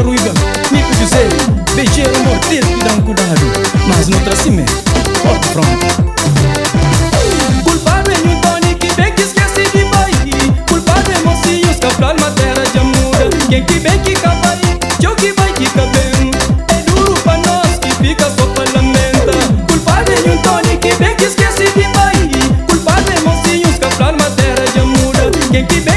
ruiva, mico dizer, beijeiro morteiro que dá cuidado, mas não traz cimé, ó pronto. Culpado é um Tony que bem que esquece de bair, culpado é mocinhos que pra matéria de amor. Quem que bem que cava aí, eu que vai que cabem, é duro pra nós que fica só pra lamenta. Culpado é um Tony que bem que esquece de bair, culpado é mocinhos que pra matéria de amor. Quem que